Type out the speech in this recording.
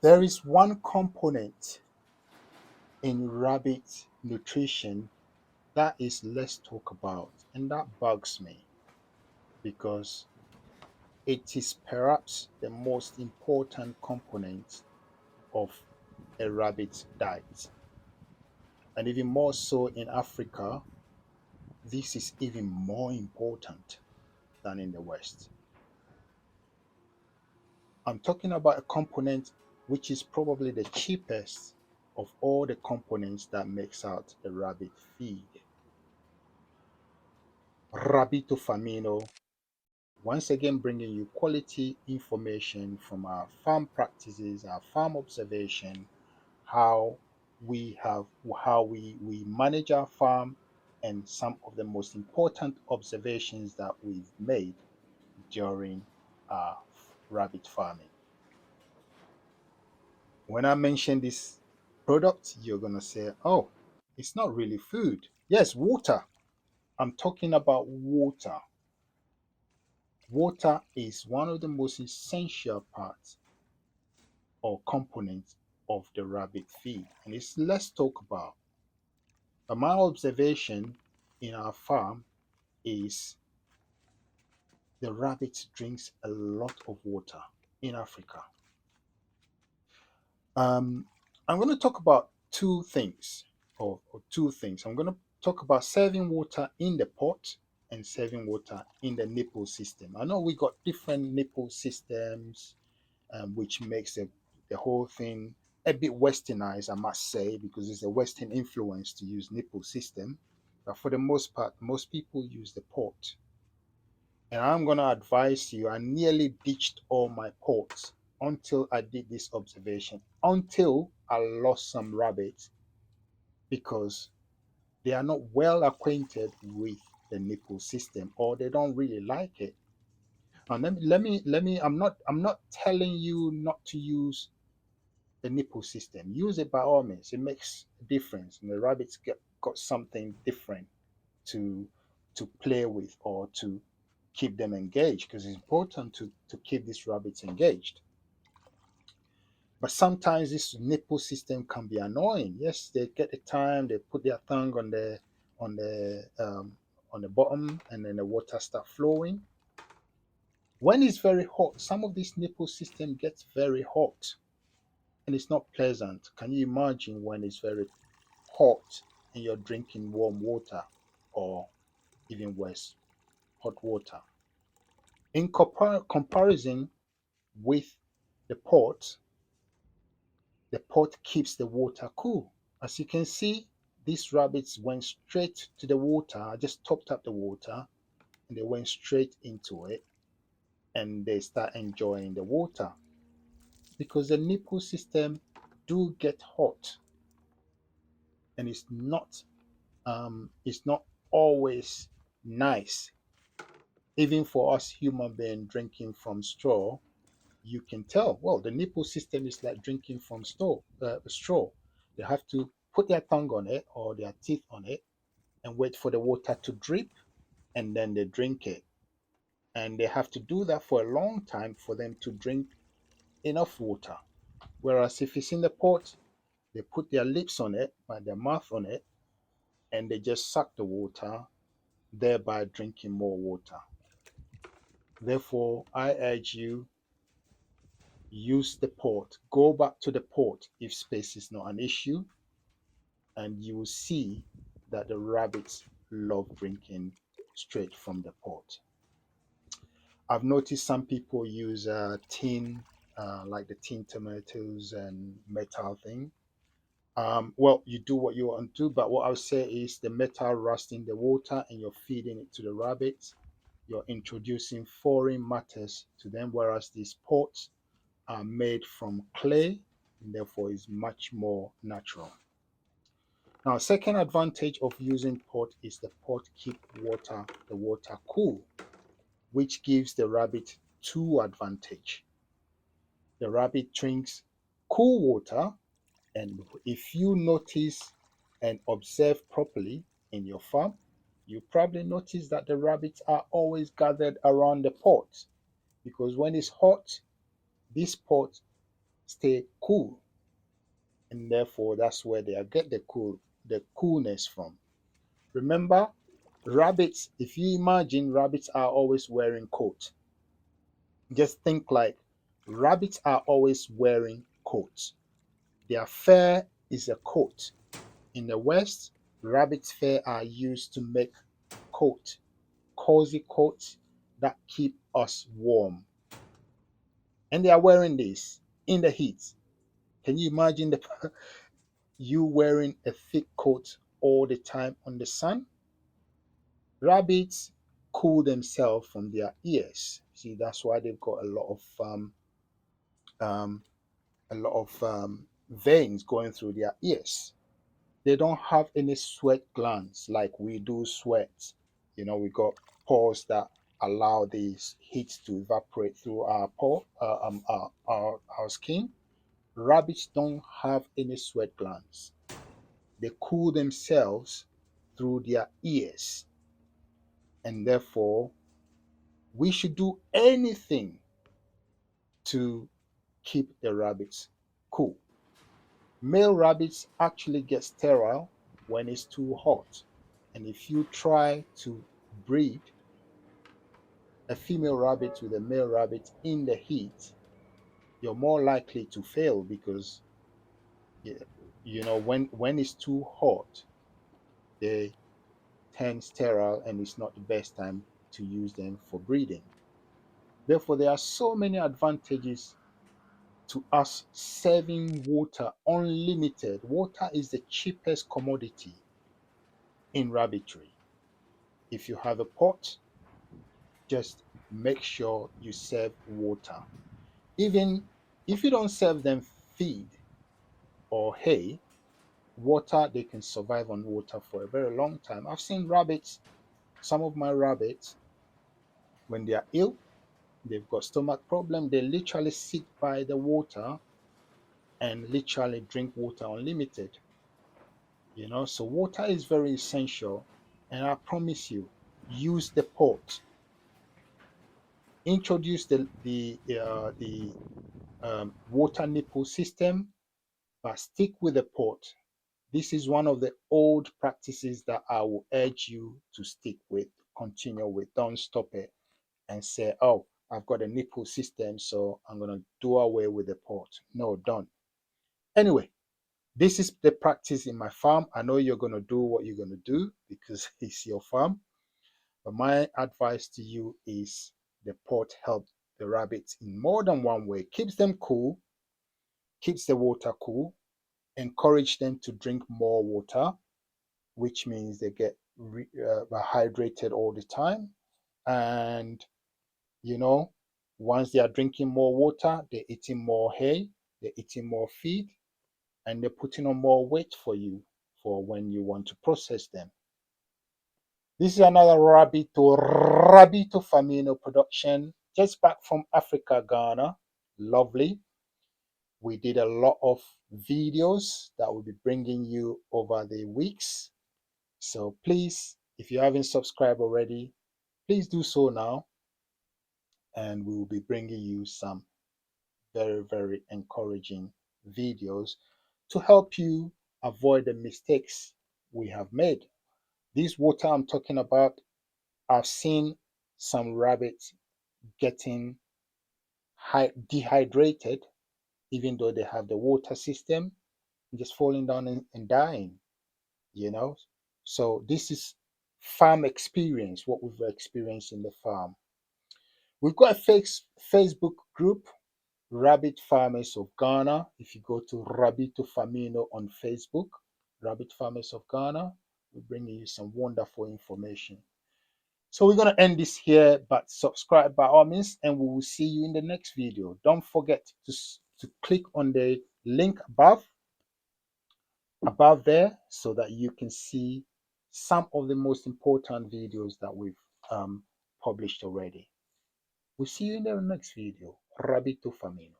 There is one component in rabbit nutrition that is less talked about, and that bugs me because it is perhaps the most important component of a rabbit's diet. And even more so in Africa, this is even more important than in the West. I'm talking about a component which is probably the cheapest of all the components that makes out a rabbit feed. Rabito Famino, once again bringing you quality information from our farm practices, our farm observation, how we manage our farm, and some of the most important observations that we've made during rabbit farming. When I mention this product, you're gonna say, "Oh, it's not really food." Yes, water. I'm talking about water. Water is one of the most essential parts or components of the rabbit feed, and it's less talked about. But my observation in our farm is the rabbit drinks a lot of water in Africa. Um, I'm going to talk about two things. I'm going to talk about serving water in the pot and serving water in the nipple system. I know we got different nipple systems, which makes the whole thing a bit westernized, I must say, because it's a Western influence to use nipple system. But for the most part, most people use the pot. And I'm going to advise you, I nearly ditched all my pots until I did this observation, until I lost some rabbits because they are not well acquainted with the nipple system or they don't really like it. And I'm not telling you not to use the nipple system. Use it by all means. It makes a difference. And the rabbits got something different to play with or to keep them engaged because it's important to keep these rabbits engaged. But sometimes this nipple system can be annoying. Yes, they get the time, they put their tongue on the on the bottom, and then the water start flowing. When it's very hot, some of this nipple system gets very hot, and it's not pleasant. Can you imagine when it's very hot and you're drinking warm water, or even worse, hot water? In comparison with the pot, the pot keeps the water cool. As you can see, these rabbits went straight to the water. I just topped up the water and they went straight into it and they start enjoying the water because the nipple system do get hot and it's not always nice. Even for us human beings drinking from straw, you can tell, well, the nipple system is like drinking from straw. They have to put their tongue on it or their teeth on it and wait for the water to drip and then they drink it. And they have to do that for a long time for them to drink enough water. Whereas if it's in the pot, they put their lips on it, their mouth on it, and they just suck the water, thereby drinking more water. Therefore, I urge you, use the pot. Go back to the pot if space is not an issue, and you will see that the rabbits love drinking straight from the pot. I've noticed some people use tin, like the tin tomatoes and metal thing. Well, you do what you want to do, but what I'll say is the metal rust in the water and you're feeding it to the rabbits. You're introducing foreign matters to them, whereas these pots are made from clay and therefore is much more natural. Now, second advantage of using pot is the pot keep the water cool, which gives the rabbit two advantage. The rabbit drinks cool water, and if you notice and observe properly in your farm, you probably notice that the rabbits are always gathered around the pot because when it's hot, this pot stay cool, and therefore that's where they get the coolness from. Remember, rabbits, if you imagine rabbits are always wearing coats, just think like rabbits are always wearing coats. Their fur is a coat. In the West, rabbit's fur are used to make coat, cozy coats that keep us warm. And they are wearing this in the heat. Can you imagine you wearing a thick coat all the time on the sun? Rabbits cool themselves from their ears. See, that's why they've got um, veins going through their ears. They don't have any sweat glands like we do sweat. We got pores that allow this heat to evaporate through our skin. Rabbits don't have any sweat glands. They cool themselves through their ears, and therefore we should do anything to keep the rabbits cool. Male rabbits actually get sterile when it's too hot. And if you try to breed a female rabbit with a male rabbit in the heat, you're more likely to fail because when it's too hot, they turn sterile and it's not the best time to use them for breeding. Therefore, there are so many advantages to us saving water unlimited. Water is the cheapest commodity in rabbitry. If you have a pot, just make sure you serve water. Even if you don't serve them feed or hay, water, they can survive on water for a very long time. I've seen rabbits, some of my rabbits, when they are ill, they've got stomach problem, they literally sit by the water and literally drink water unlimited. So water is very essential, and I promise you, use the pot. Introduce the water nipple system, but stick with the pot. This is one of the old practices that I will urge you to stick with, continue with. Don't stop it and say, oh, I've got a nipple system, so I'm going to do away with the pot. No, don't. Anyway, this is the practice in my farm. I know you're going to do what you're going to do because it's your farm. But my advice to you is the pot helps the rabbits in more than one way. Keeps them cool, keeps the water cool, encourage them to drink more water, which means they get hydrated all the time. And, you know, once they are drinking more water, they're eating more hay, they're eating more feed, and they're putting on more weight for you for when you want to process them. This is another Rabito Famino production, just back from Africa, Ghana. Lovely. We did a lot of videos that we'll be bringing you over the weeks. So please, if you haven't subscribed already, please do so now. And we will be bringing you some very, very encouraging videos to help you avoid the mistakes we have made. This water I'm talking about, I've seen some rabbits getting dehydrated, even though they have the water system, just falling down and dying, you know. So this is farm experience, what we've experienced in the farm. We've got a Facebook group, Rabbit Farmers of Ghana. If you go to Rabito Famino on Facebook, Rabbit Farmers of Ghana, we're bringing you some wonderful information. So we're going to end this here, but subscribe by all means, and we will see you in the next video. Don't forget to click on the link above there so that you can see some of the most important videos that we've published already. We'll see you in the next video. Rabito Famino.